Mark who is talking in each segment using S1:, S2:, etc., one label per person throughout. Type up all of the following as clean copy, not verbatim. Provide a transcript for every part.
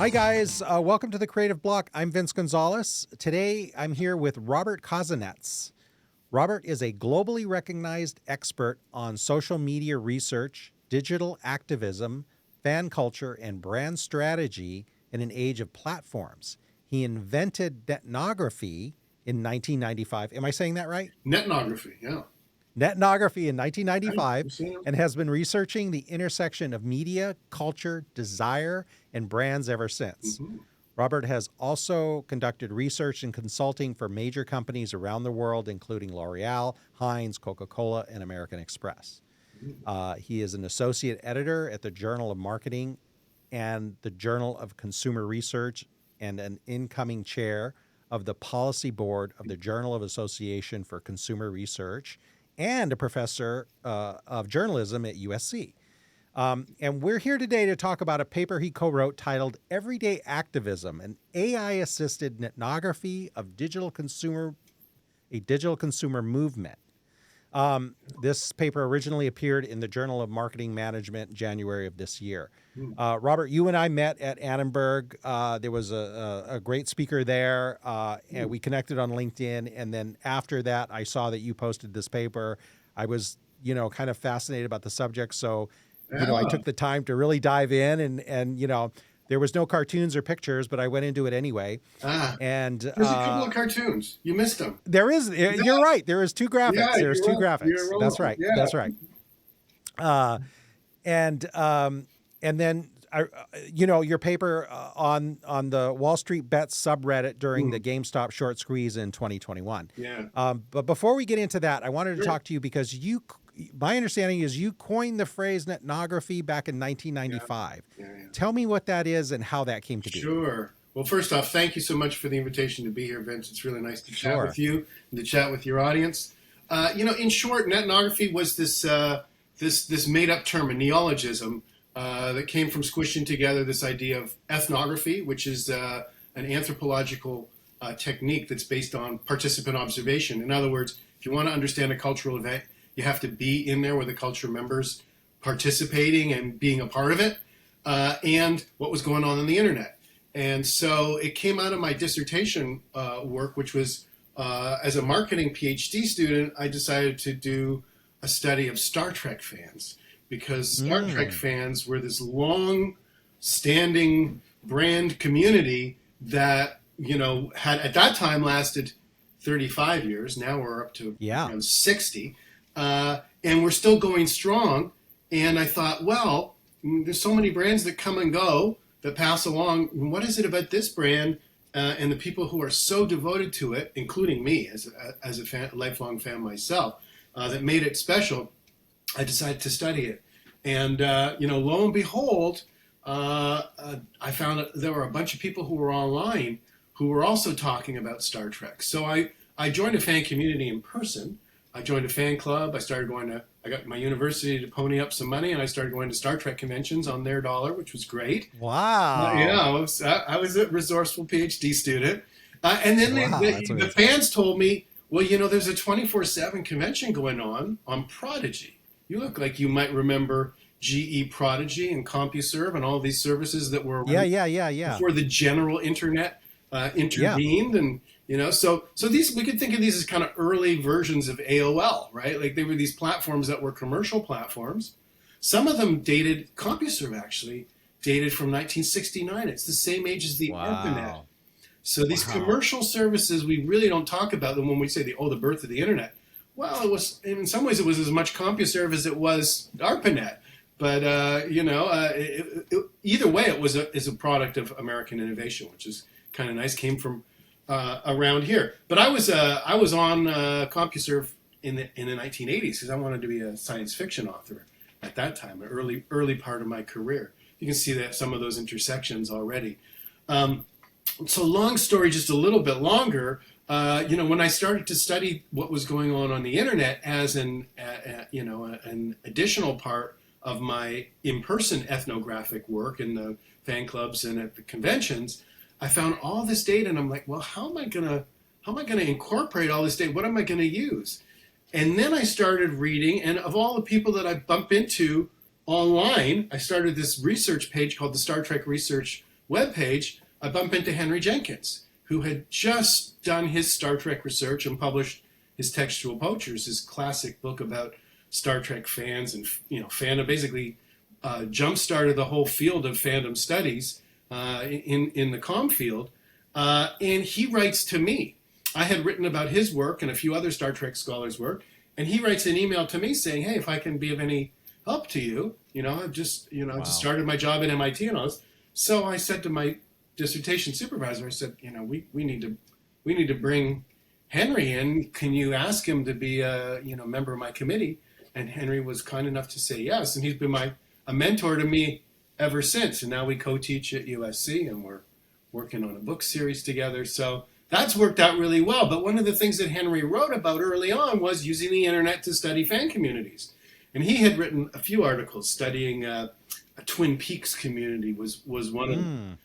S1: Hi guys, welcome to the Creative Block. I'm Vince Gonzalez. Today I'm here with Robert Kozinets. Robert is a globally recognized expert on social media research, digital activism, fan culture, and brand strategy in an age of platforms. He invented Netnography in 1995. Am I saying that right?
S2: Netnography, yeah.
S1: Netnography in 1995
S2: I've seen it.
S1: and has been researching the intersection of media, culture, desire, and brands ever since.
S2: Mm-hmm.
S1: Robert has also conducted research and consulting for major companies around the world, including L'Oreal, Heinz, Coca-Cola, and American Express. He is an associate editor at the Journal of Marketing and the Journal of Consumer Research and an incoming chair of the policy board of the Journal of Association for Consumer Research and a professor of journalism at USC. And we're here today to talk about a paper he co-wrote titled Everyday Activism, an AI-assisted netnography of a digital consumer movement. This paper originally appeared in the Journal of Marketing Management in January of this year. Robert, you and I met at Annenberg. There was a great speaker there, and we connected on LinkedIn. And then after that, I saw that you posted this paper. I was, kind of fascinated about the subject. So, I took the time to really dive in and there was no cartoons or pictures, but I went into it anyway. And
S2: there's a couple of cartoons. You missed them.
S1: There is. You're right. There is two graphics.
S2: Yeah,
S1: There's two graphics. That's right.
S2: Yeah.
S1: That's right. And then your paper on the Wall Street Bets subreddit during the GameStop short squeeze in 2021.
S2: Yeah.
S1: But before we get into that, I wanted to talk to you because my understanding is you coined the phrase netnography back in 1995.
S2: Yeah.
S1: Tell me what that is and how that came to be.
S2: Sure. Well, first off, thank you so much for the invitation to be here, Vince. It's really nice to chat with you and to chat with your audience. In short, netnography was this made-up term, a neologism, that came from squishing together this idea of ethnography, which is an anthropological technique that's based on participant observation. In other words, if you want to understand a cultural event, you have to be in there with the culture members participating and being a part of it, and what was going on the internet. And so it came out of my dissertation work, which was as a marketing PhD student, I decided to do a study of Star Trek fans, because Star Trek fans were this long-standing brand community that, had at that time lasted 35 years. Now we're up to around 60. And we're still going strong. And I thought, well, there's so many brands that come and go, that pass along. What is it about this brand and the people who are so devoted to it, including me as a lifelong fan myself, that made it special? I decided to study it. And, lo and behold, I found that there were a bunch of people who were online who were also talking about Star Trek. So I joined a fan community in person. I joined a fan club. I got my university to pony up some money, and I started going to Star Trek conventions on their dollar, which was great.
S1: Wow.
S2: I was a resourceful PhD student. And then the fans told me, well, there's a 24/7 convention going on Prodigy. You look like you might remember GE Prodigy and CompuServe and all these services that were before the general internet intervened. And so these, we could think of these as kind of early versions of AOL, right? Like they were these platforms that were commercial platforms. Some of them CompuServe actually dated from 1969. It's the same age as the ARPANET. So these commercial services, we really don't talk about them when we say the birth of the internet. Well, it was, in some ways, it was as much CompuServe as it was ARPANET. But, either way, it was a product of American innovation, which is kind of nice, came from around here. But I was on CompuServe in the 1980s because I wanted to be a science fiction author at that time, an early part of my career. You can see that some of those intersections already. So long story, just a little bit longer, when I started to study what was going on the internet as an additional part of my in-person ethnographic work in the fan clubs and at the conventions, I found all this data, and I'm like, well, how am I gonna incorporate all this data? What am I gonna use? And then I started reading, and of all the people that I bump into online, I started this research page called the Star Trek Research webpage, I bump into Henry Jenkins, who had just done his Star Trek research and published his Textual Poachers, his classic book about Star Trek fans and fandom, basically jump-started the whole field of fandom studies in the comm field. And he writes to me. I had written about his work and a few other Star Trek scholars' work, and he writes an email to me saying, "Hey, if I can be of any help to you, I've just just started my job at MIT and all this." So I said to my dissertation supervisor, I said, we need to bring Henry in. Can you ask him to be a member of my committee? And Henry was kind enough to say yes, and he's been a mentor to me ever since. And now we co-teach at USC, and we're working on a book series together. So that's worked out really well. But one of the things that Henry wrote about early on was using the internet to study fan communities. And he had written a few articles studying a Twin Peaks community was one of them.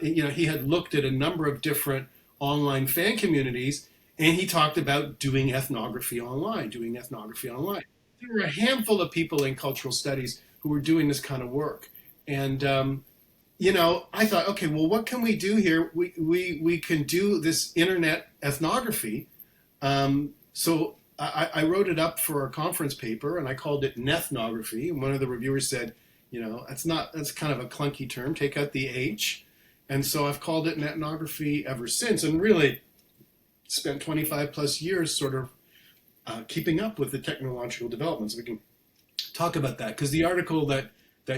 S2: He had looked at a number of different online fan communities, and he talked about doing ethnography online. There were a handful of people in cultural studies who were doing this kind of work. And, I thought, okay, well, what can we do here? We can do this internet ethnography. So I wrote it up for a conference paper, and I called it Netnography. And one of the reviewers said, that's kind of a clunky term. Take out the H. And so I've called it Netnography ever since, and really spent 25 plus years sort of keeping up with the technological developments. We can talk about that, because the article that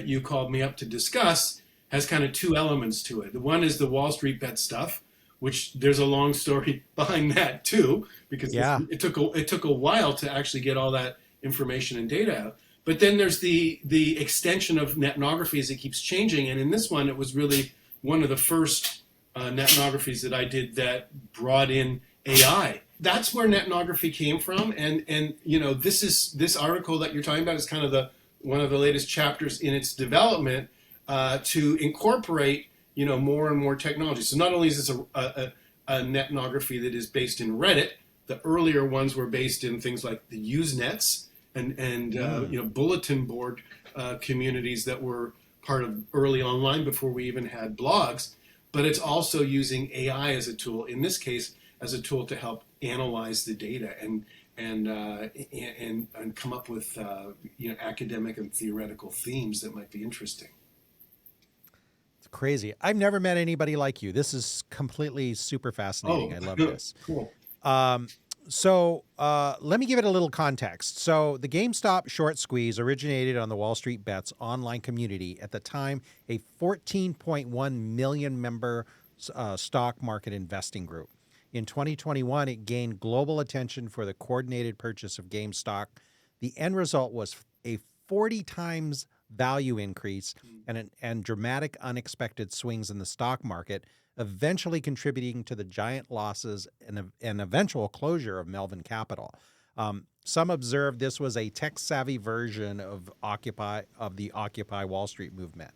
S2: you called me up to discuss has kind of two elements to it. The one is the Wall Street bet stuff, which there's a long story behind that too, because it took a while to actually get all that information and data out. But then there's the extension of netnography as it keeps changing, and in this one, it was really one of the first netnographies that I did that brought in AI. That's where netnography came from, and this article that you're talking about is kind of one of the latest chapters in its development to incorporate more and more technology. So not only is this a netnography that is based in Reddit, the earlier ones were based in things like the Usenets and bulletin board communities that were part of early online before we even had blogs. But it's also using AI as a tool, in this case, as a tool to help analyze the data and come up with academic and theoretical themes that might be interesting.
S1: It's crazy. I've never met anybody like you. This is completely super fascinating. I love this.
S2: Cool.
S1: So let me give it a little context. So the GameStop short squeeze originated on the Wall Street Bets online community, at the time a 14.1 million member stock market investing group. In 2021, it gained global attention for the coordinated purchase of GameStop. The end result was a 40 times value increase and dramatic unexpected swings in the stock market, eventually contributing to the giant losses and eventual closure of Melvin Capital. Some observed this was a tech-savvy version of the Occupy Wall Street movement.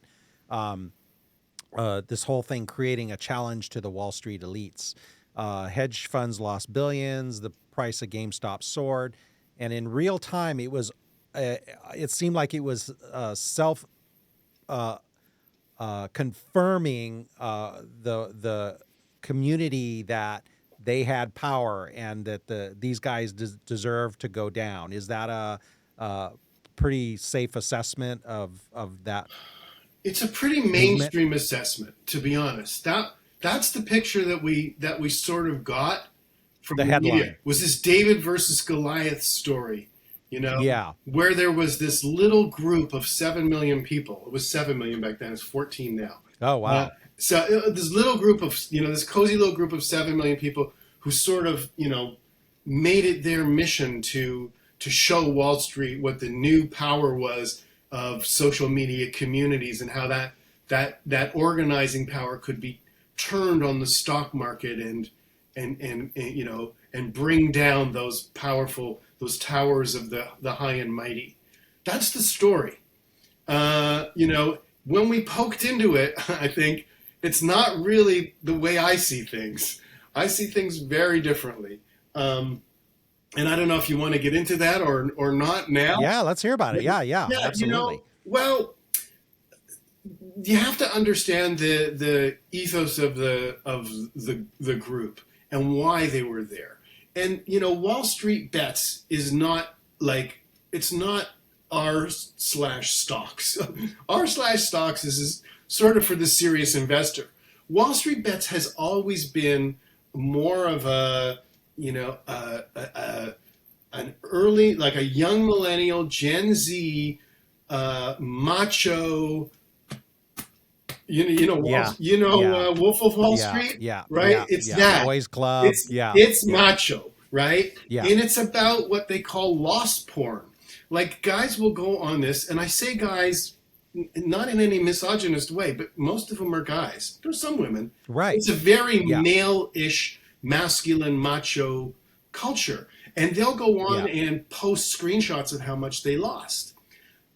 S1: This whole thing creating a challenge to the Wall Street elites. Hedge funds lost billions. The price of GameStop soared, and in real time, it seemed like it was self confirming the community that they had power and that these guys deserve to go down. Is that a pretty safe assessment of that?
S2: It's a pretty mainstream assessment, to be honest. That's the picture that we sort of got from the
S1: headline.
S2: Media. Was this David versus Goliath story? Where there was this little group of 7 million people. It was 7 million back then. It's 14 now.
S1: Oh, wow.
S2: So this little group of, this cozy little group of 7 million people who sort of, made it their mission to show Wall Street what the new power was of social media communities and how that organizing power could be turned on the stock market and bring down those towers of the high and mighty. That's the story. When we poked into it, I think it's not really the way I see things. I see things very differently. And I don't know if you want to get into that or not now.
S1: Yeah, let's hear about it. Yeah, absolutely.
S2: you have to understand the ethos of the group and why they were there. And Wall Street Bets is not like, it's not r/stocks. r/stocks is sort of for the serious investor. Wall Street Bets has always been more of a an early, like a young millennial, Gen Z, macho. Wolf of Wall Street, right? It's that
S1: boys club.
S2: It's macho, right?
S1: Yeah.
S2: And it's about what they call lost porn. Like, guys will go on this, and I say guys, not in any misogynist way, but most of them are guys. There's some women.
S1: Right.
S2: It's a very male-ish, masculine, macho culture, and they'll go on and post screenshots of how much they lost.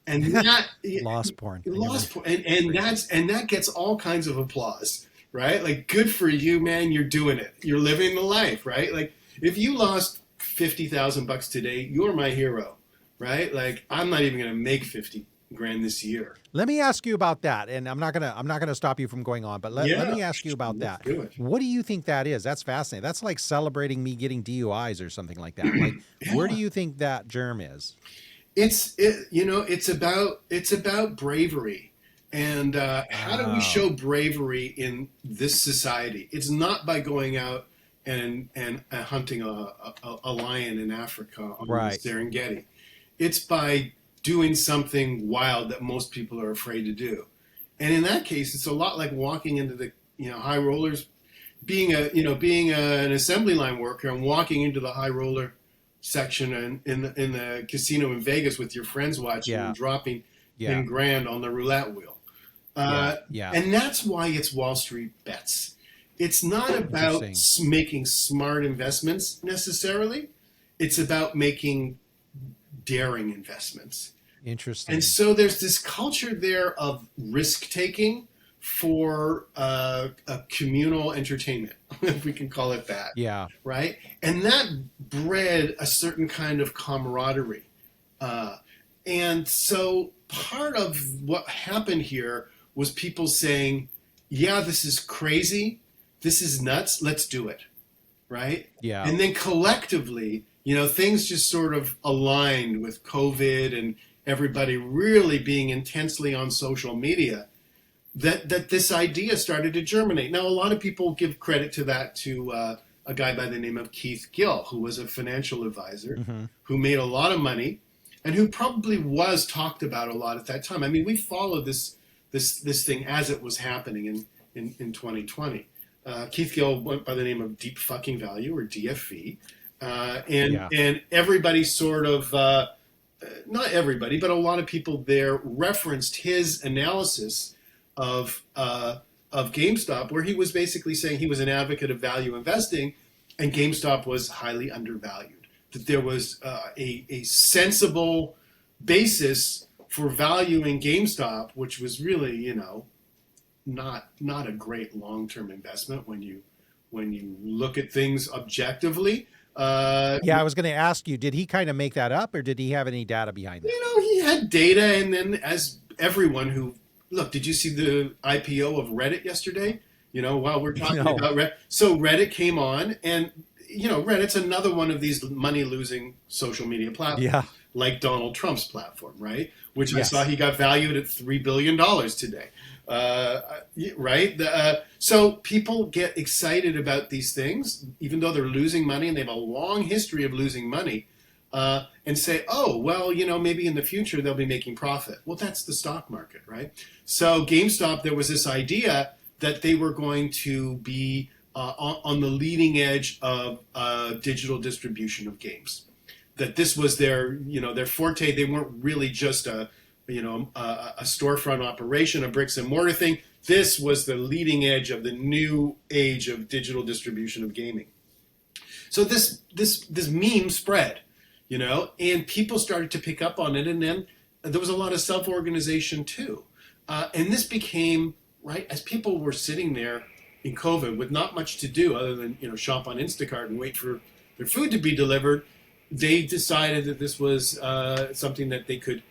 S2: And that
S1: lost porn,
S2: and that gets all kinds of applause, right? Like, good for you, man. You're doing it. You're living the life, right? Like, if you lost $50,000 today, you're my hero, right? Like, I'm not even going to make 50 grand this year.
S1: Let me ask you about that, and I'm not gonna stop you from going on, but let me ask you about that. What do you think that is? That's fascinating. That's like celebrating me getting DUIs or something like that. Like, where do you think that germ is?
S2: It's about bravery, and how do we show bravery in this society? It's not by going out and hunting a lion in Africa on the Serengeti. It's by doing something wild that most people are afraid to do. And in that case, it's a lot like walking into the high rollers, being an assembly line worker and walking into the high roller section and in the casino in Vegas with your friends watching and dropping 10 grand on the roulette wheel. And that's why it's Wall Street Bets. It's not about making smart investments necessarily. It's about making daring investments.
S1: Interesting.
S2: And so there's this culture there of risk taking for a communal entertainment, if we can call it that.
S1: Yeah.
S2: Right? And that bred a certain kind of camaraderie. And so part of what happened here was people saying, yeah, this is crazy. This is nuts. Let's do it. Right?
S1: Yeah.
S2: And then collectively, things just sort of aligned with COVID and everybody really being intensely on social media. That this idea started to germinate. Now, a lot of people give credit to that to a guy by the name of Keith Gill, who was a financial advisor, who made a lot of money, and who probably was talked about a lot at that time. I mean, we followed this thing as it was happening in 2020. Keith Gill went by the name of Deep Fucking Value, or DFV, and everybody sort of, not everybody, but a lot of people there referenced his analysis of GameStop, where he was basically saying he was an advocate of value investing, and GameStop was highly undervalued. That there was a sensible basis for valuing GameStop, which was really, not a great long-term investment when you look at things objectively.
S1: I was going to ask you, did he kind of make that up, or did he have any data behind that?
S2: He had data, and then as everyone who look, did you see the IPO of Reddit yesterday? While we're talking about Reddit. So Reddit came on, and, Reddit's another one of these money-losing social media platforms, like Donald Trump's platform, right? Which I saw he got valued at $3 billion today, right? So people get excited about these things, even though they're losing money, and they have a long history of losing money. And say, oh, well, maybe in the future they'll be making profit. Well, that's the stock market, right? So GameStop, there was this idea that they were going to be on the leading edge of digital distribution of games. That this was their forte. They weren't really just a storefront operation, a bricks and mortar thing. This was the leading edge of the new age of digital distribution of gaming. So this meme spread. And people started to pick up on it, and then there was a lot of self-organization too. And this became, right, as people were sitting there in COVID with not much to do other than, shop on Instacart and wait for their food to be delivered, they decided that this was something that they could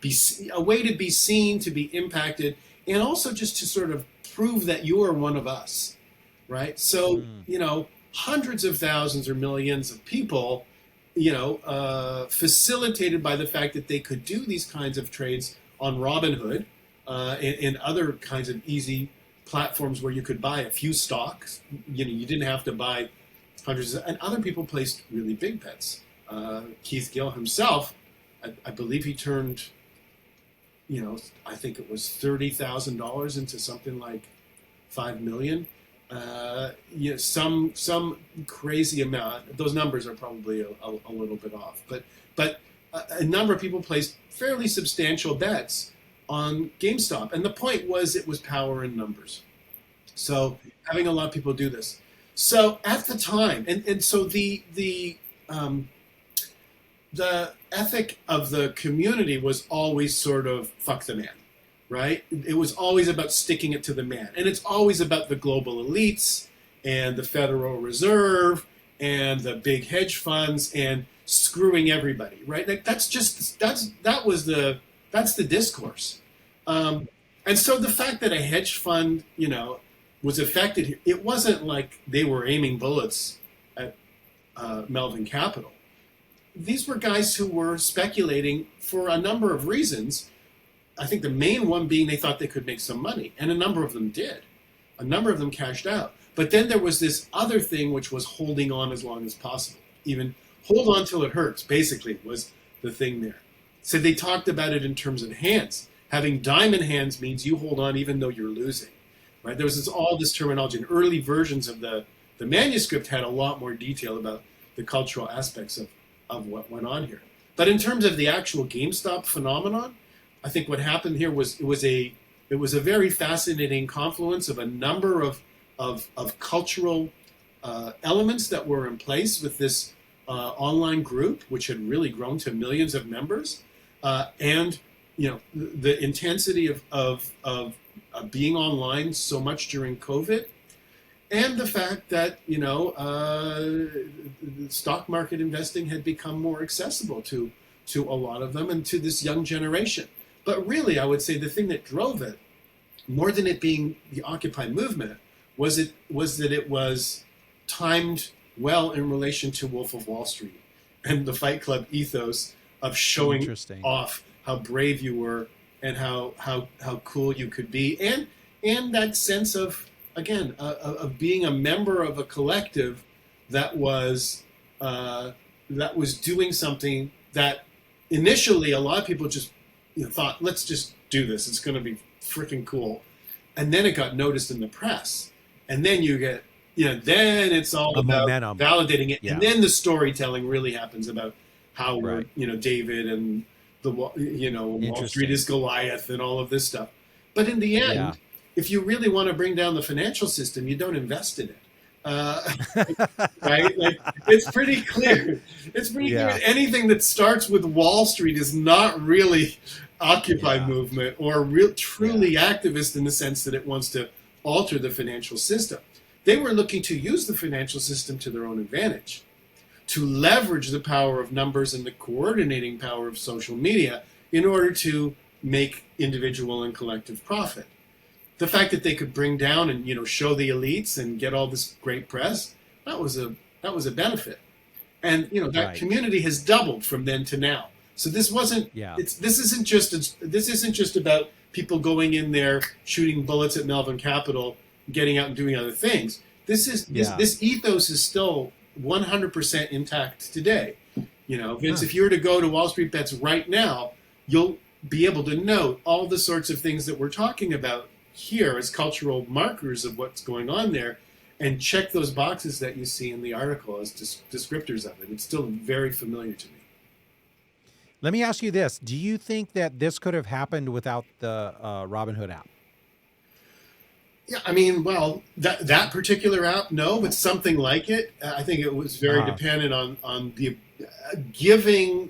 S2: be a way to be seen, to be impacted, and also just to sort of prove that you are one of us, right? So, hundreds of thousands or millions of people, facilitated by the fact that they could do these kinds of trades on Robinhood and other kinds of easy platforms where you could buy a few stocks. You didn't have to buy hundreds, and other people placed really big bets. Keith Gill himself, I believe he turned, I think it was $30,000 into something like $5 million. Some crazy amount. Those numbers are probably a little bit off, but a number of people placed fairly substantial bets on GameStop, and the point was it was power in numbers. So having a lot of people do this. So at the time, and so the ethic of the community was always sort of fuck the man, right? It was always about sticking it to the man. And it's always about the global elites and the Federal Reserve and the big hedge funds and screwing everybody, right? Like that's the discourse. And so the fact that a hedge fund, was affected, it wasn't like they were aiming bullets at Melvin Capital. These were guys who were speculating for a number of reasons. I think the main one being they thought they could make some money, and a number of them did. A number of them cashed out. But then there was this other thing which was holding on as long as possible. Even hold on till it hurts, basically, was the thing there. So they talked about it in terms of hands. Having diamond hands means you hold on even though you're losing. Right? There was all this terminology. And early versions of the manuscript had a lot more detail about the cultural aspects of what went on here. But in terms of the actual GameStop phenomenon, I think what happened here was it was a very fascinating confluence of a number of cultural elements that were in place with this online group, which had really grown to millions of members, and the intensity of being online so much during COVID, and the fact that stock market investing had become more accessible to a lot of them and to this young generation. But really, I would say the thing that drove it, more than it being the Occupy movement, was that it was timed well in relation to Wolf of Wall Street and the Fight Club ethos of showing off how brave you were and how cool you could be, and that sense of, again, of being a member of a collective that was doing something that initially a lot of people just thought, let's just do this, it's going to be freaking cool, and then it got noticed in the press, and then you get then it's all about momentum, validating it, and then the storytelling really happens about how David and the Wall Street is Goliath and all of this stuff. But in the end, if you really want to bring down the financial system, you don't invest in it. Right? Like, it's pretty clear. It's pretty clear. Anything that starts with Wall Street is not really Occupy movement or truly activist in the sense that it wants to alter the financial system. They were looking to use the financial system to their own advantage, to leverage the power of numbers and the coordinating power of social media in order to make individual and collective profit. The fact that they could bring down and show the elites and get all this great press, that was a benefit. And that community has doubled from then to now. So this wasn't this isn't just about people going in there shooting bullets at Melvin Capital, getting out and doing other things. This ethos is still 100% intact today. Vince, if you were to go to Wall Street Bets right now, you'll be able to note all the sorts of things that we're talking about here as cultural markers of what's going on there, and check those boxes that you see in the article as descriptors of it. It's still very familiar to me.
S1: Let me ask you this. Do you think that this could have happened without the Robinhood app?
S2: Yeah, I mean, well, that particular app, no, but something like it. I think it was very dependent on the giving,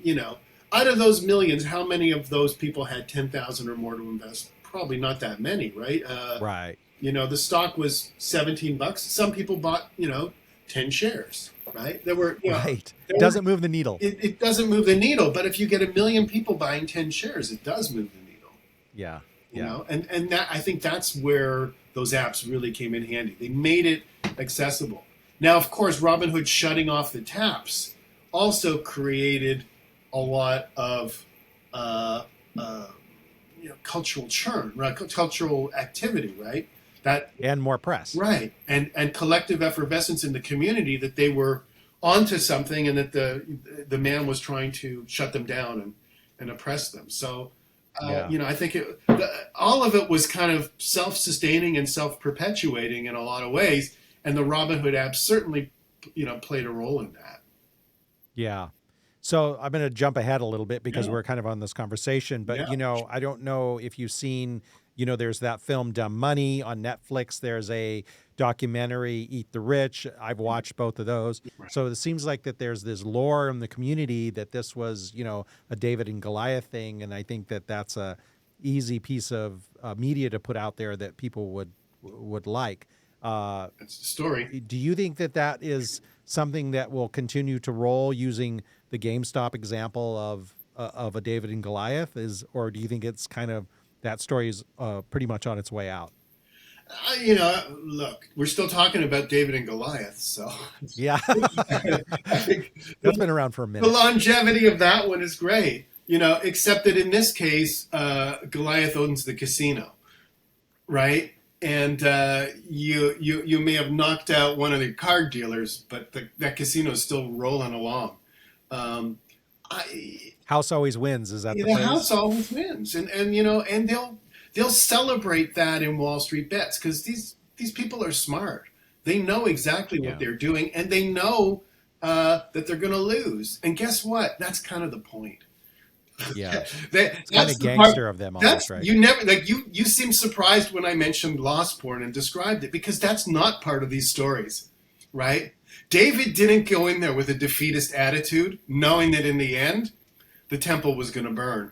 S2: out of those millions, how many of those people had 10,000 or more to invest? Probably not that many, right?
S1: Right.
S2: The stock was $17. Some people bought, 10 shares, right? There were,
S1: right. It doesn't move the needle.
S2: It doesn't move the needle, but if you get 1 million people buying 10 shares, it does move the needle.
S1: Yeah.
S2: you know, and that, I think that's where those apps really came in handy. They made it accessible. Now, of course, Robinhood shutting off the taps also created a lot of uh, uh, cultural churn, right? Cultural activity, right? That
S1: and more press,
S2: right, and collective effervescence in the community that they were onto something, and that the man was trying to shut them down and oppress them. So, I think all of it was kind of self-sustaining and self-perpetuating in a lot of ways, and the Robinhood app certainly, played a role in that.
S1: Yeah. So I'm going to jump ahead a little bit because we're kind of on this conversation, but I don't know if you've seen, there's that film Dumb Money on Netflix. There's a documentary, Eat the Rich. I've watched both of those.
S2: Right.
S1: So it seems like that there's this lore in the community that this was, a David and Goliath thing. And I think that that's a easy piece of media to put out there that people would like.
S2: That's the story.
S1: Do you think that that is something that will continue to roll using the GameStop example of a David and Goliath, or do you think it's kind of that story is pretty much on its way out?
S2: Look, we're still talking about David and Goliath, so
S1: yeah,
S2: I think
S1: that's been around for a minute.
S2: The longevity of that one is great, except that in this case, Goliath owns the casino, right? And you may have knocked out one of the card dealers, but that casino is still rolling along.
S1: House always wins. Is that the
S2: house always wins, and they'll celebrate that in Wall Street Bets, because these people are smart. They know exactly what they're doing, and they know that they're going to lose. And guess what? That's kind of the point.
S1: Yeah, it's kind of gangster of them. Almost, right?
S2: You never you seemed surprised when I mentioned lost porn and described it, because that's not part of these stories, right? David didn't go in there with a defeatist attitude, knowing that in the end, the temple was going to burn.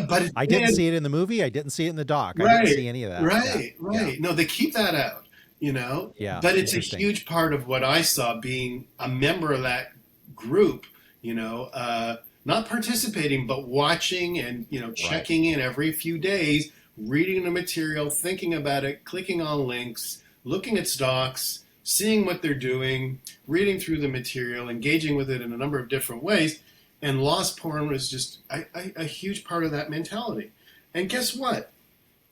S2: But
S1: I didn't see it in the movie. I didn't see it in the doc.
S2: Right,
S1: I didn't see any of that.
S2: Right. Yeah. No, they keep that out,
S1: Yeah.
S2: But it's a huge part of what I saw, being a member of that group, not participating, but watching and, checking in every few days, reading the material, thinking about it, clicking on links, looking at stocks, seeing what they're doing, reading through the material, engaging with it in a number of different ways. And lost porn was just a huge part of that mentality. And guess what?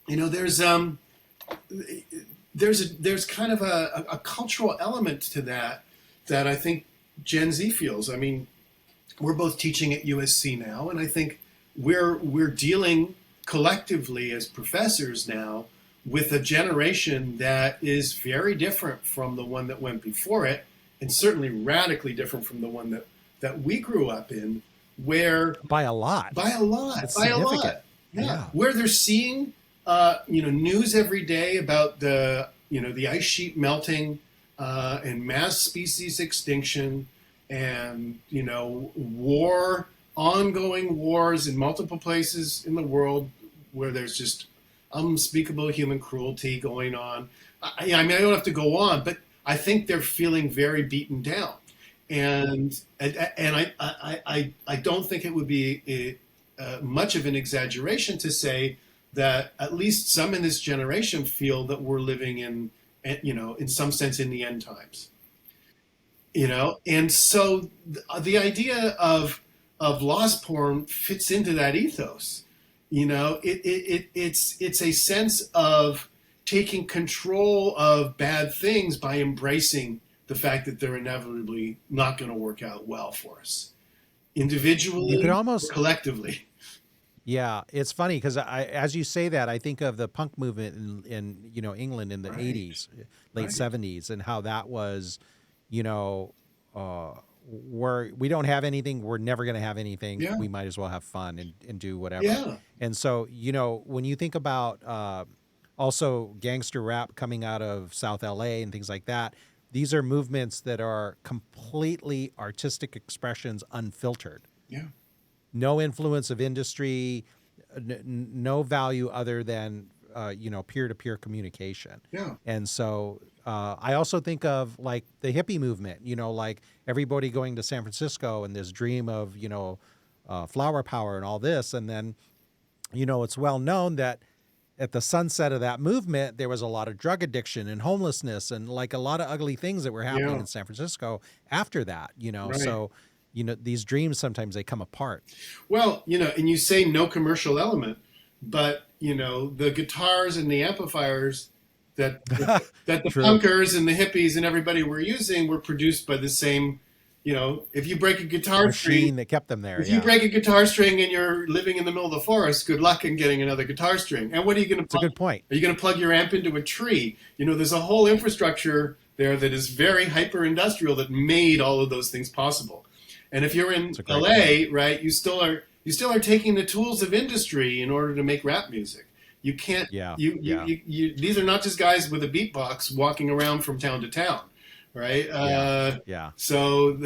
S2: There's kind of a cultural element to that I think Gen Z feels. I mean, we're both teaching at USC now, and I think we're dealing collectively as professors now with a generation that is very different from the one that went before it, and certainly radically different from the one that we grew up in, where
S1: by a lot,
S2: yeah. Where they're seeing news every day about the ice sheet melting and mass species extinction, and ongoing wars in multiple places in the world where there's just unspeakable human cruelty going on. I mean, I don't have to go on, but I think they're feeling very beaten down. And I don't think it would be much of an exaggeration to say that at least some in this generation feel that we're living in some sense in the end times. And so the idea of lost porn fits into that ethos. It's a sense of taking control of bad things by embracing the fact that they're inevitably not going to work out well for us, individually,
S1: you could almost
S2: collectively.
S1: Yeah, it's funny because as you say that, I think of the punk movement in England in the '80s, late '70s, and how that was, we don't have anything, we're never going to have anything. Yeah. We might as well have fun and do whatever.
S2: Yeah.
S1: And so when you think about also gangster rap coming out of South LA and things like that. These are movements that are completely artistic expressions, unfiltered.
S2: Yeah.
S1: No influence of industry, no value other than, peer-to-peer communication.
S2: Yeah.
S1: And so I also think of like the hippie movement, like everybody going to San Francisco and this dream of, flower power and all this. And then, it's well known that at the sunset of that movement, there was a lot of drug addiction and homelessness and like a lot of ugly things that were happening in San Francisco after that, you know.
S2: Right.
S1: So, you know, these dreams sometimes they come apart.
S2: Well, you know, and you say no commercial element, but you know, the guitars and the amplifiers that that the
S1: True.
S2: punkers and the hippies and everybody were using were produced by the same. You know, if you break a guitar
S1: Machine
S2: string,
S1: that kept them there.
S2: if you break a guitar string and you're living in the middle of the forest, good luck in getting another guitar string. And what are you going to?
S1: It's a good point.
S2: Are you going to plug your amp into a tree? You know, there's a whole infrastructure there that is very hyper industrial that made all of those things possible. And if you're in LA, right, you still are taking the tools of industry in order to make rap music. You can't. These are not just guys with a beatbox walking around from town to town, right? So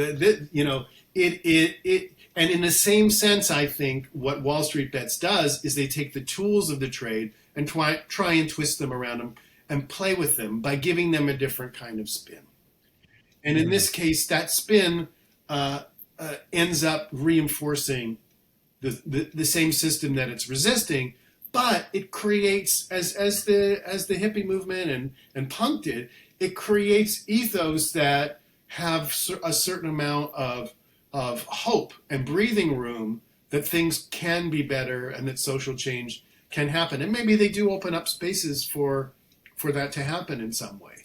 S2: you know, it and in the same sense, I think what Wall Street Bets does is they take the tools of the trade and try and twist them around them and play with them by giving them a different kind of spin. And in this case, that spin ends up reinforcing the same system that it's resisting, but it creates, as the hippie movement and punk did, it creates ethos that have a certain amount of hope and breathing room that things can be better and that social change can happen. And maybe they do open up spaces for that to happen in some way.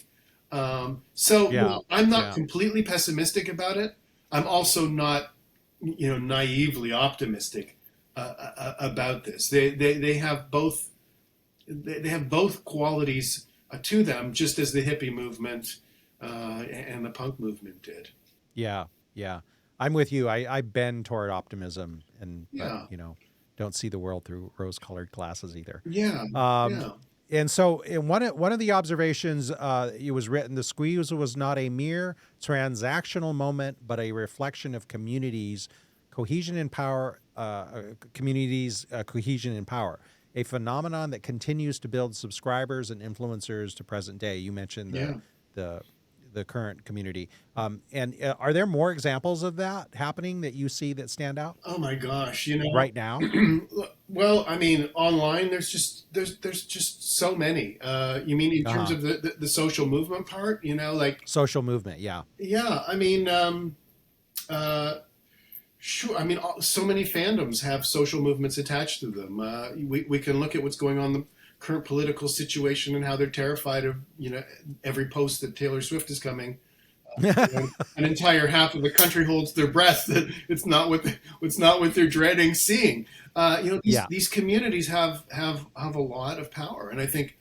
S2: You know, I'm not completely pessimistic about it. I'm also not, you know, naively optimistic about this. They have both. They have both qualities to them, just as the hippie movement and the punk movement did.
S1: Yeah. I'm with you. I bend toward optimism, but, you know, don't see the world through rose-colored glasses either. And so, in one of the observations, it was written: the squeeze was not a mere transactional moment, but a reflection of communities' cohesion and power. Cohesion and power, a phenomenon that continues to build subscribers and influencers to present day. You mentioned the current community, and are there more examples of that happening that you see that stand out?
S2: Oh my gosh, you know,
S1: right now.
S2: Well, I mean, online there's just so many. You mean in terms of the social movement part? You know, like
S1: social movement, yeah.
S2: I mean, sure. I mean, so many fandoms have social movements attached to them. We can look at what's going on in the current political situation and how they're terrified of, you know, every post that Taylor Swift is coming. You know, an entire half of the country holds their breath that it's not what they're dreading seeing. You know, these communities have a lot of power, and I think,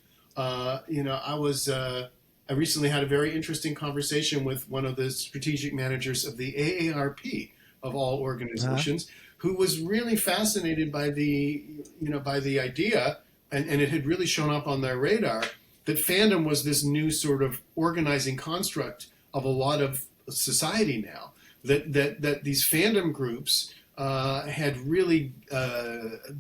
S2: you know, I recently had a very interesting conversation with one of the strategic managers of the AARP, of all organizations, who was really fascinated by the idea, and it had really shown up on their radar, that fandom was this new sort of organizing construct of a lot of society now. That these fandom groups had really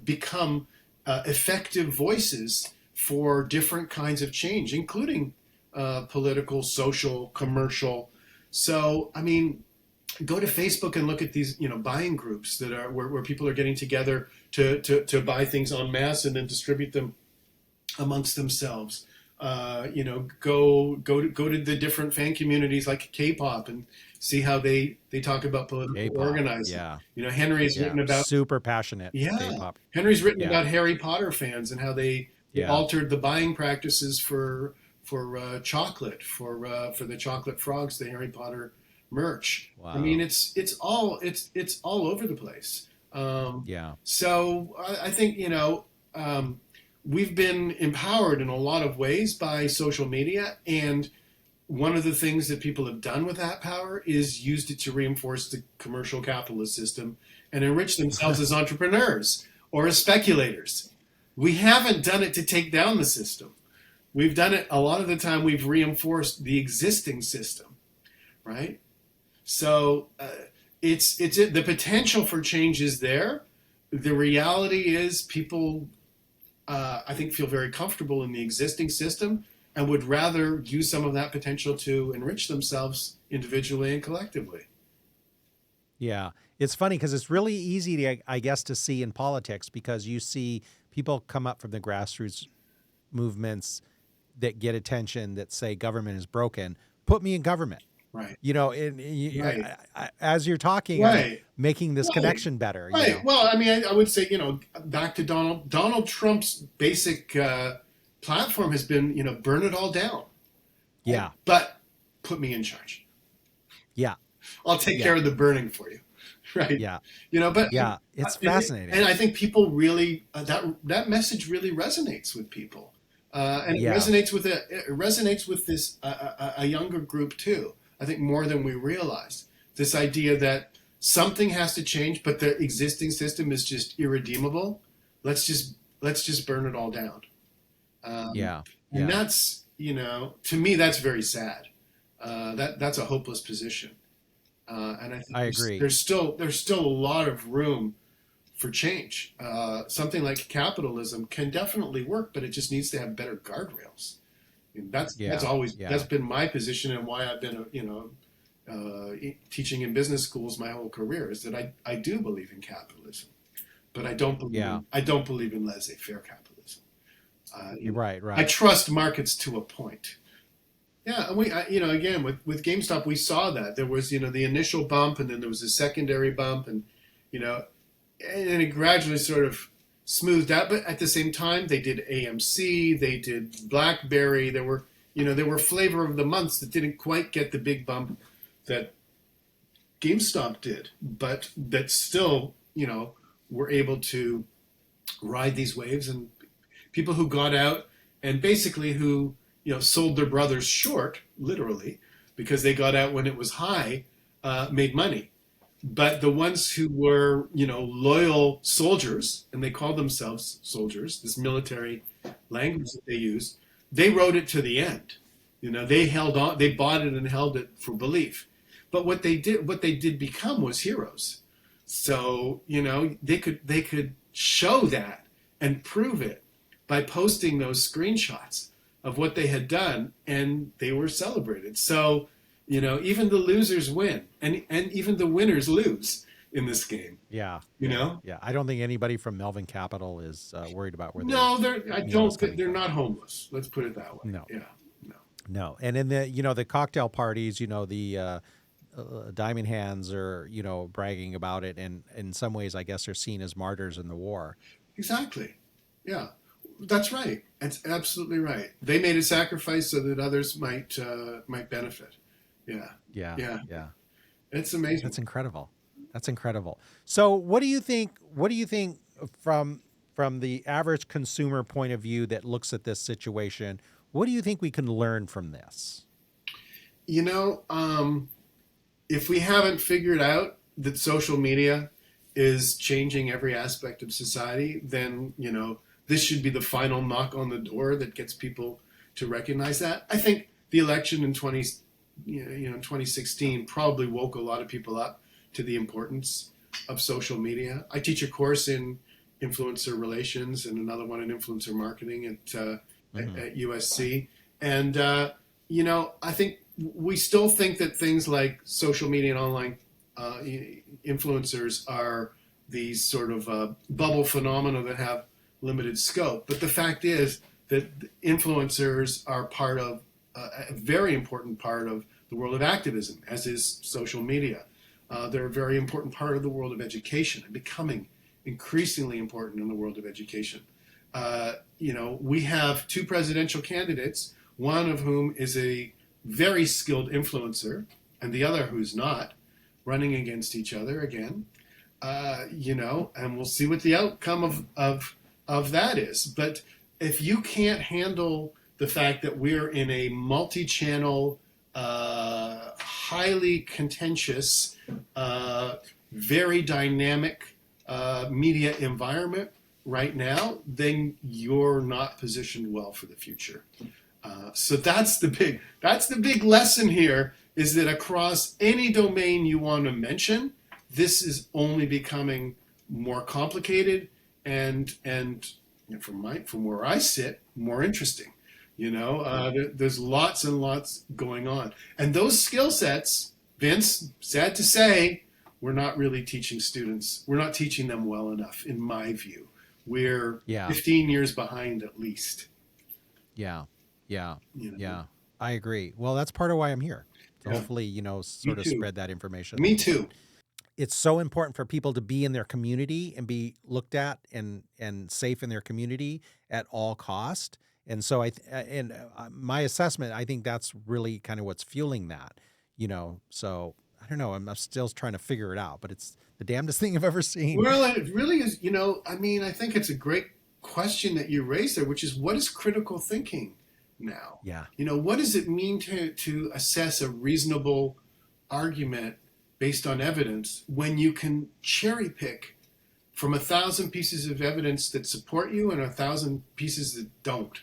S2: become effective voices for different kinds of change, including political, social, commercial. So, I mean, go to Facebook and look at these, you know, buying groups that are where people are getting together to buy things en masse and then distribute them amongst themselves. You know, go to the different fan communities like K-pop and see how they talk about political K-pop, organizing.
S1: Yeah.
S2: You know, Henry's written about
S1: super passionate.
S2: K-pop. Henry's written about Harry Potter fans and how they altered the buying practices for chocolate for the chocolate frogs, the Harry Potter merch. Wow. I mean, it's all over the place. So I think, you know, we've been empowered in a lot of ways by social media, and one of the things that people have done with that power is used it to reinforce the commercial capitalist system and enrich themselves as entrepreneurs or as speculators. We haven't done it to take down the system. We've done it a lot of the time. We've reinforced the existing system, right? So it's the potential for change is there. The reality is people, I think, feel very comfortable in the existing system and would rather use some of that potential to enrich themselves individually and collectively.
S1: Yeah, it's funny because it's really easy to, I guess, to see in politics, because you see people come up from the grassroots movements that get attention that say government is broken, put me in government.
S2: Right.
S1: And
S2: Right.
S1: as you're talking, I'm
S2: Right.
S1: making this
S2: Right.
S1: connection better.
S2: Right. Well, I mean, I would say, back to Donald Trump's basic platform has been, burn it all down. Right?
S1: Yeah.
S2: But put me in charge.
S1: Yeah.
S2: I'll take care of the burning for you. Right.
S1: Yeah.
S2: But
S1: Yeah. It's fascinating.
S2: And I think people really, that message really resonates with people. And it resonates with this, a younger group too. I think more than we realize. This idea that something has to change, but the existing system is just irredeemable. Let's just burn it all down. And that's, to me, that's very sad. That's a hopeless position. And I think
S1: I agree.
S2: There's still a lot of room for change. Something like capitalism can definitely work, but it just needs to have better guardrails. And that's been my position, and why I've been teaching in business schools my whole career, is that I do believe in capitalism, but I don't believe in laissez-faire capitalism.
S1: You're right.
S2: I trust markets to a point. Yeah, and again with GameStop, we saw that there was the initial bump, and then there was a secondary bump, and and it gradually sort of smoothed out. But at the same time, they did AMC, they did BlackBerry. There were flavor of the months that didn't quite get the big bump that GameStop did, but that still were able to ride these waves. And people who got out and basically who sold their brothers short, literally, because they got out when it was high, made money. But the ones who were, loyal soldiers, and they called themselves soldiers, this military language that they used, they rode it to the end. They held on, they bought it and held it for belief. But what they did become was heroes. So, they could show that and prove it by posting those screenshots of what they had done, and they were celebrated. So, even the losers win, and even the winners lose in this game.
S1: Yeah.
S2: Yeah.
S1: I don't think anybody from Melvin Capital is worried about where.
S2: No, they're not homeless. Let's put it that way.
S1: No.
S2: Yeah.
S1: No. And in the the cocktail parties, the Diamond Hands are bragging about it, and in some ways, I guess, are seen as martyrs in the war.
S2: Exactly. Yeah. That's right. That's absolutely right. They made a sacrifice so that others might benefit. Yeah. It's amazing.
S1: That's incredible. So, what do you think? From the average consumer point of view that looks at this situation? What do you think we can learn from this?
S2: If we haven't figured out that social media is changing every aspect of society, then this should be the final knock on the door that gets people to recognize that. I think the election in 2016 probably woke a lot of people up to the importance of social media. I teach a course in influencer relations and another one in influencer marketing at USC. And, I think we still think that things like social media and online influencers are these sort of bubble phenomena that have limited scope. But the fact is that influencers are part of a very important part of the world of activism, as is social media. They're a very important part of the world of education and becoming increasingly important in the world of education. We have two presidential candidates, one of whom is a very skilled influencer and the other who's not, running against each other again. And we'll see what the outcome of that is. But if you can't handle the fact that we're in a multi-channel, highly contentious, very dynamic media environment right now, then you're not positioned well for the future. So that's the big lesson here, is that across any domain you want to mention, this is only becoming more complicated and from where I sit, more interesting. There's lots and lots going on. And those skill sets, Vince, sad to say, we're not really teaching students. We're not teaching them well enough, in my view. We're 15 years behind at least.
S1: Yeah. Yeah.
S2: You know,
S1: Yeah. I agree. Well, that's part of why I'm here. To
S2: yeah,
S1: hopefully,
S2: me
S1: sort of
S2: too.
S1: spread that information a
S2: Me
S1: little bit.
S2: too.
S1: It's so important for people to be in their community and be looked at and safe in their community at all cost. And so my assessment, I think that's really kind of what's fueling that, so I don't know. I'm still trying to figure it out, but it's the damnedest thing I've ever seen.
S2: Well, it really is. I mean, I think it's a great question that you raised there, which is what is critical thinking now?
S1: Yeah.
S2: What does it mean to assess a reasonable argument based on evidence when you can cherry pick from 1,000 pieces of evidence that support you and 1,000 pieces that don't?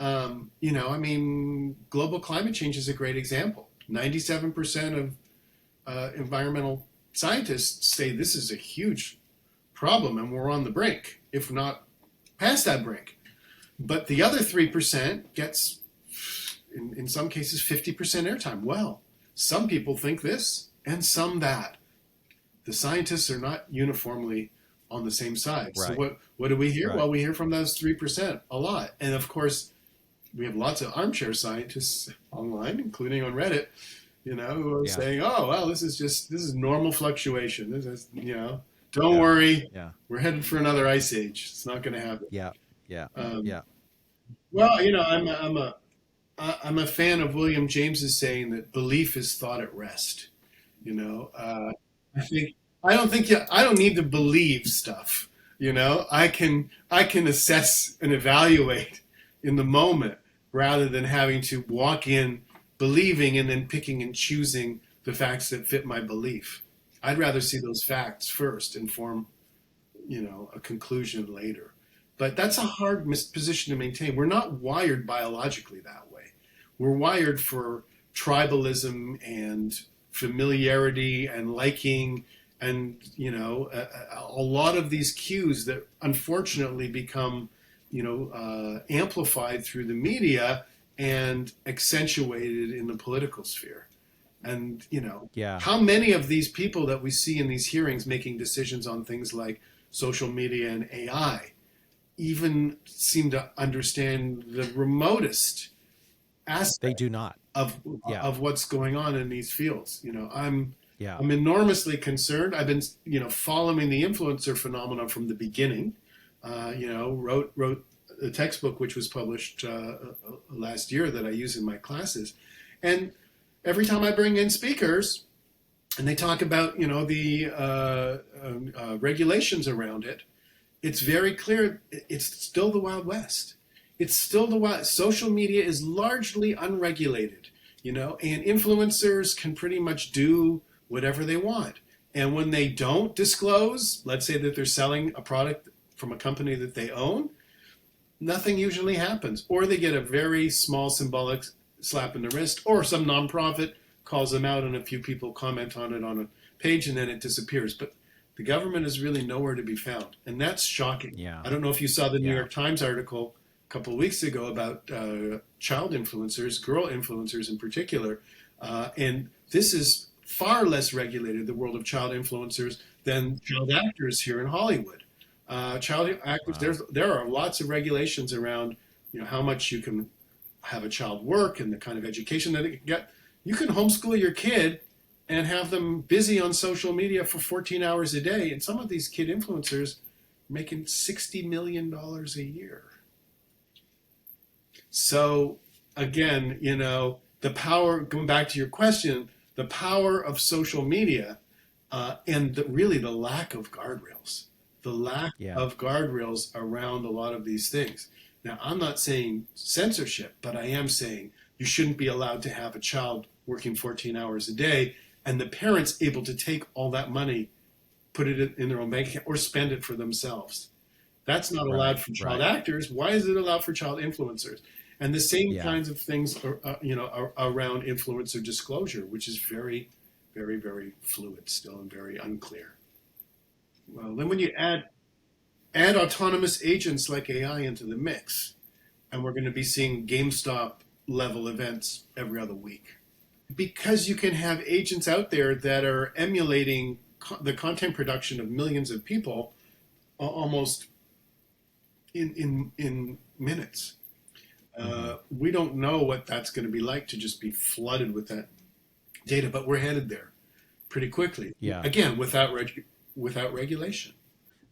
S2: I mean, global climate change is a great example. 97% of environmental scientists say this is a huge problem and we're on the brink, if not past that brink. But the other 3% gets, in some cases, 50% airtime. Well, some people think this and some that. The scientists are not uniformly on the same side. So
S1: Right.
S2: what do we hear?
S1: Right.
S2: Well, we hear from those 3% a lot. And of course, we have lots of armchair scientists online, including on Reddit, who are saying, "Oh, well, this is normal fluctuation. This is, don't worry,
S1: Yeah.
S2: we're headed for another ice age. It's not going to happen."
S1: Yeah. Yeah.
S2: Um,
S1: Yeah.
S2: well, I'm a fan of William James's saying that belief is thought at rest. I think I don't need to believe stuff. I can assess and evaluate in the moment rather than having to walk in believing and then picking and choosing the facts that fit my belief. I'd rather see those facts first and form, a conclusion later. But that's a hard position to maintain. We're not wired biologically that way. We're wired for tribalism and familiarity and liking and, a lot of these cues that unfortunately become, amplified through the media and accentuated in the political sphere. And,
S1: Yeah.
S2: how many of these people that we see in these hearings making decisions on things like social media and AI even seem to understand the remotest aspect
S1: They do not.
S2: of
S1: Yeah.
S2: of what's going on in these fields.
S1: Yeah.
S2: I'm enormously concerned. I've been following the influencer phenomenon from the beginning. Wrote a textbook which was published last year that I use in my classes, and every time I bring in speakers and they talk about the regulations around it, it's very clear it's still the Wild West. It's still the Wild. Social media is largely unregulated, and influencers can pretty much do whatever they want. And when they don't disclose, let's say that they're selling a product from a company that they own, nothing usually happens. Or they get a very small symbolic slap in the wrist, or some nonprofit calls them out and a few people comment on it on a page and then it disappears. But the government is really nowhere to be found. And that's shocking.
S1: Yeah.
S2: I don't know if you saw the New
S1: Yeah.
S2: York Times article a couple of weeks ago about child influencers, girl influencers in particular. And this is far less regulated, the world of child influencers, than child actors here in Hollywood. Child actors,
S1: Wow.
S2: there are lots of regulations around, how much you can have a child work and the kind of education that it can get. You can homeschool your kid and have them busy on social media for 14 hours a day. And some of these kid influencers making $60 million a year. So again, the power, going back to your question, the power of social media and really the lack of guardrails, of guardrails around a lot of these things. Now, I'm not saying censorship, but I am saying you shouldn't be allowed to have a child working 14 hours a day and the parents able to take all that money, put it in their own bank account, or spend it for themselves. That's not allowed for child actors. Why is it allowed for child influencers? And the same kinds of things, around influencer disclosure, which is very, very, very fluid still and very unclear. Well, then when you add autonomous agents like AI into the mix, and we're going to be seeing GameStop level events every other week. Because you can have agents out there that are emulating the content production of millions of people almost in minutes.
S1: Hmm.
S2: We don't know what that's going to be like to just be flooded with that data, but we're headed there pretty quickly.
S1: Yeah.
S2: Again, without regulation.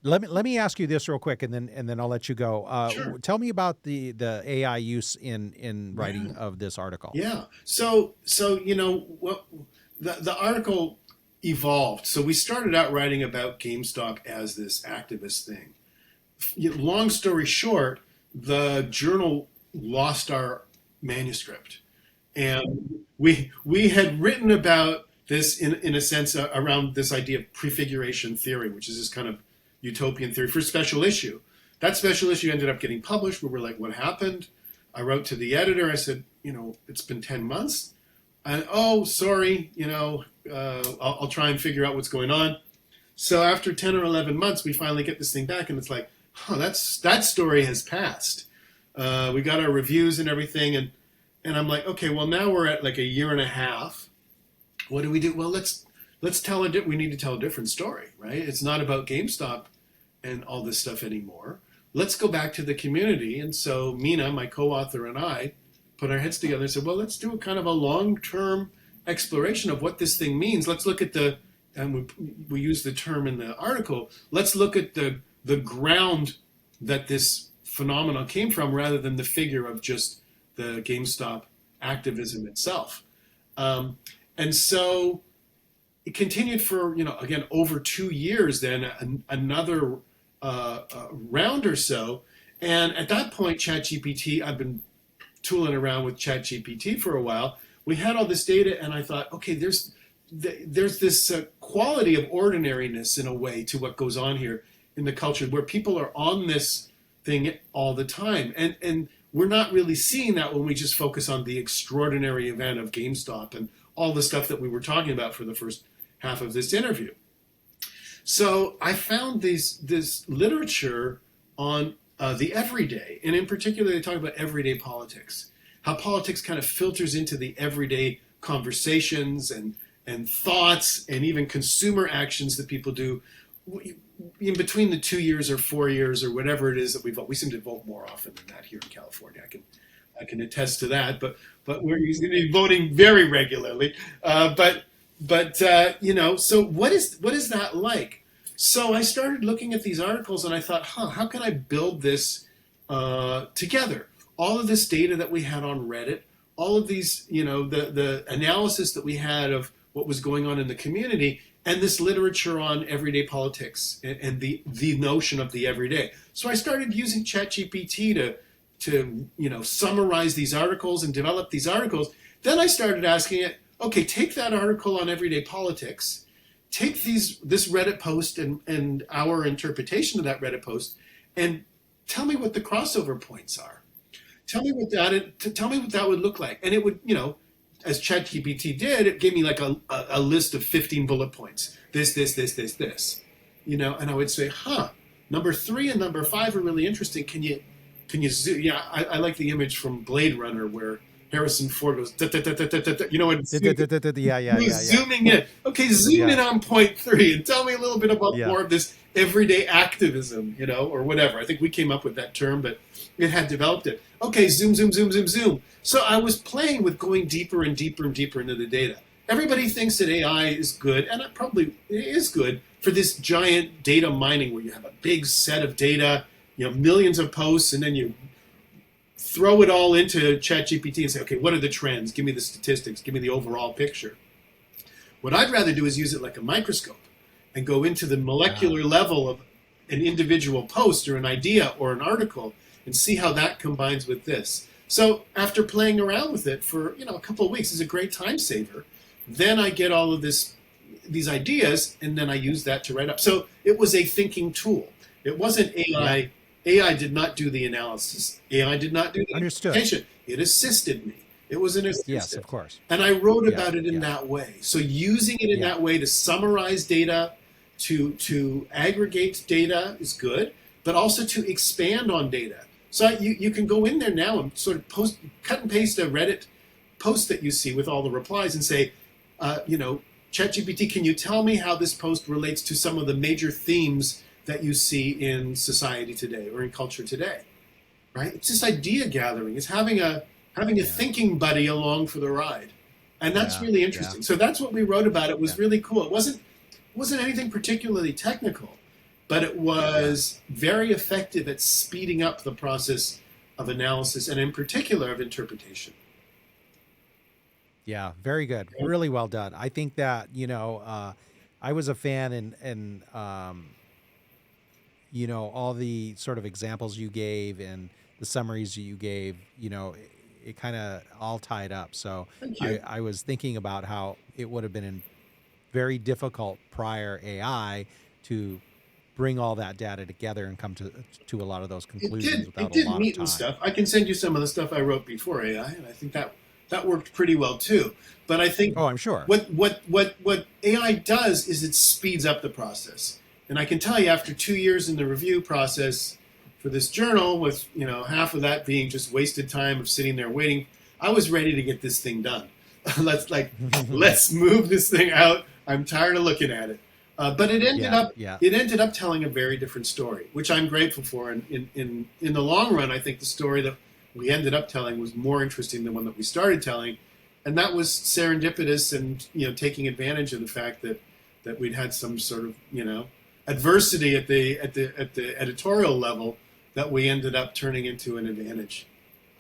S1: Let me ask you this real quick, and then I'll let you go.
S2: Sure.
S1: Tell me about the AI use in writing
S2: Yeah.
S1: of this article.
S2: Yeah. So what the article evolved. So we started out writing about GameStop as this activist thing. Long story short, the journal lost our manuscript, and we had written about this in a sense around this idea of prefiguration theory, which is this kind of utopian theory for special issue. That special issue ended up getting published. We were like, what happened? I wrote to the editor. I said, it's been 10 months. And, oh, sorry, I'll try and figure out what's going on. So after 10 or 11 months, we finally get this thing back, and it's like, that story has passed. We got our reviews and everything, and I'm like, okay, well, now we're at like a year and a half. What do we do? Well, let's tell we need to tell a different story, right? It's not about GameStop and all this stuff anymore. Let's go back to the community. And so Mina, my co-author, and I put our heads together and said, well, let's do a kind of a long-term exploration of what this thing means. Let's look at and we use the term in the article, let's look at the ground that this phenomenon came from rather than the figure of just the GameStop activism itself. And so it continued for, again, over 2 years, then another round or so. And at that point, ChatGPT, I've been tooling around with ChatGPT for a while. We had all this data, and I thought, okay, there's this quality of ordinariness in a way to what goes on here in the culture, where people are on this thing all the time, and we're not really seeing that when we just focus on the extraordinary event of GameStop and all the stuff that we were talking about for the first half of this interview. So I found this literature on the everyday, and in particular, they talk about everyday politics, how politics kind of filters into the everyday conversations and thoughts and even consumer actions that people do in between the 2 years or 4 years or whatever it is that we vote. We seem to vote more often than that here in California. I can attest to that, but we're going to be voting very regularly. So what is that like? So I started looking at these articles, and I thought, how can I build this together? All of this data that we had on Reddit, all of these, the analysis that we had of what was going on in the community, and this literature on everyday politics and the notion of the everyday. So I started using ChatGPT to summarize these articles and develop these articles. Then I started asking it, okay, take that article on everyday politics, take this Reddit post and our interpretation of that Reddit post, and tell me what the crossover points are. Tell me what that would look like. And it would, as ChatGPT did, it gave me like a list of 15 bullet points. This. And I would say, number 3 and number 5 are really interesting. Can you zoom? Yeah, I like the image from Blade Runner where Harrison Ford goes, zooming in. Okay, zoom in on point 3 and tell me a little bit about more of this everyday activism, or whatever. I think we came up with that term, but it had developed it. Okay, zoom. So I was playing with going deeper and deeper and deeper into the data. Everybody thinks that AI is good, and it probably is good for this giant data mining where you have a big set of data, millions of posts, and then you throw it all into ChatGPT and say, okay, what are the trends? Give me the statistics. Give me the overall picture. What I'd rather do is use it like a microscope and go into the molecular level of an individual post or an idea or an article and see how that combines with this. So after playing around with it for a couple of weeks, it's a great time saver. Then I get all of these ideas, and then I use that to write up. So it was a thinking tool. It wasn't AI. Yeah. AI did not do the analysis. AI did not do the interpretation. It assisted me. It was an assistant.
S1: Yes, of course.
S2: And I wrote about it in that way. So using it in that way to summarize data, to aggregate data is good, but also to expand on data. So you can go in there now and sort of cut and paste a Reddit post that you see with all the replies and say, ChatGPT, can you tell me how this post relates to some of the major themes that you see in society today or in culture today? right? It's just idea gathering. It's having a thinking buddy along for the ride, and that's really interesting. So that's what we wrote about. It was really cool. It wasn't anything particularly technical, but it was very effective at speeding up the process of analysis, and in particular of interpretation.
S1: Yeah, very good. Really well done. I think that, I was a fan, and all the sort of examples you gave and the summaries you gave, it kind of all tied up. So
S2: Thank you.
S1: I was thinking about how it would have been very difficult prior AI to bring all that data together and come to a lot of those conclusions without a lot of time.
S2: Stuff. I can send you some of the stuff I wrote before AI, and I think that worked pretty well too. But I think
S1: I'm sure
S2: what AI does is it speeds up the process. And I can tell you, after 2 years in the review process for this journal, with half of that being just wasted time of sitting there waiting, I was ready to get this thing done. let's move this thing out. I'm tired of looking at it. But it ended up telling a very different story, which I'm grateful for. And in the long run, I think the story that we ended up telling was more interesting than one that we started telling, and that was serendipitous and taking advantage of the fact that we'd had some sort of adversity at the editorial level that we ended up turning into an advantage.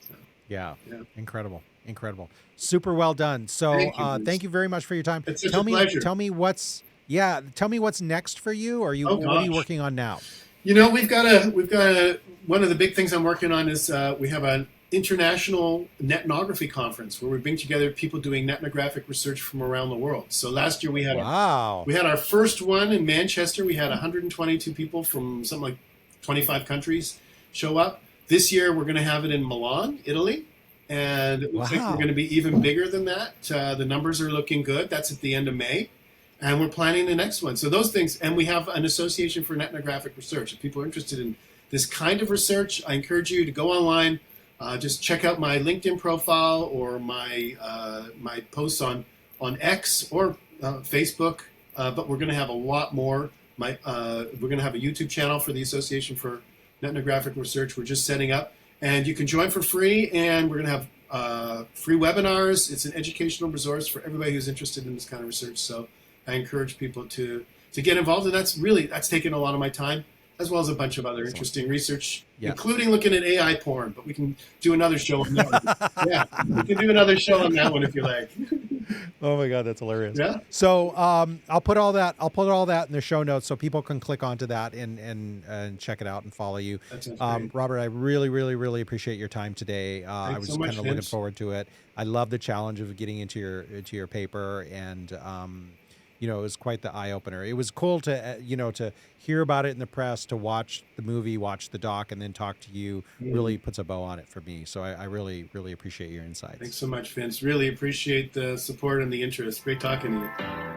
S2: So,
S1: yeah, incredible, super well done. So thank you very much for your time.
S2: It's such a pleasure.
S1: Tell me what's next for you. What are you working on now?
S2: We've got one of the big things I'm working on is we have an international Netnography conference where we bring together people doing netnographic research from around the world. So last year we had our first one in Manchester. We had 122 people from something like 25 countries show up. This year we're going to have it in Milan, Italy, and it looks like we're going to be even bigger than that. The numbers are looking good. That's at the end of May. And we're planning the next one. So those things, and we have an association for netnographic research. If people are interested in this kind of research, I encourage you to go online, just check out my LinkedIn profile or my posts on X or Facebook. But we're going to have a lot more. We're going to have a YouTube channel for the Association for Netnographic Research. We're just setting up, and you can join for free. And we're going to have free webinars. It's an educational resource for everybody who's interested in this kind of research. So I encourage people to get involved, and that's taken a lot of my time, as well as a bunch of other interesting research, including looking at AI porn. But we can do another show on that one. We can do another show on that one if you like.
S1: Oh my God, that's hilarious.
S2: Yeah.
S1: So I'll put all that in the show notes so people can click onto that and check it out and follow you. Robert, I really, really, really appreciate your time today. I was kind of looking forward to it. I love the challenge of getting into your paper, and it was quite the eye opener. It was cool to to hear about it in the press, to watch the movie, watch the doc, and then talk to you. Really puts a bow on it for me. So I really, really appreciate your insights.
S2: Thanks so much, Vince. Really appreciate the support and the interest. Great talking to you.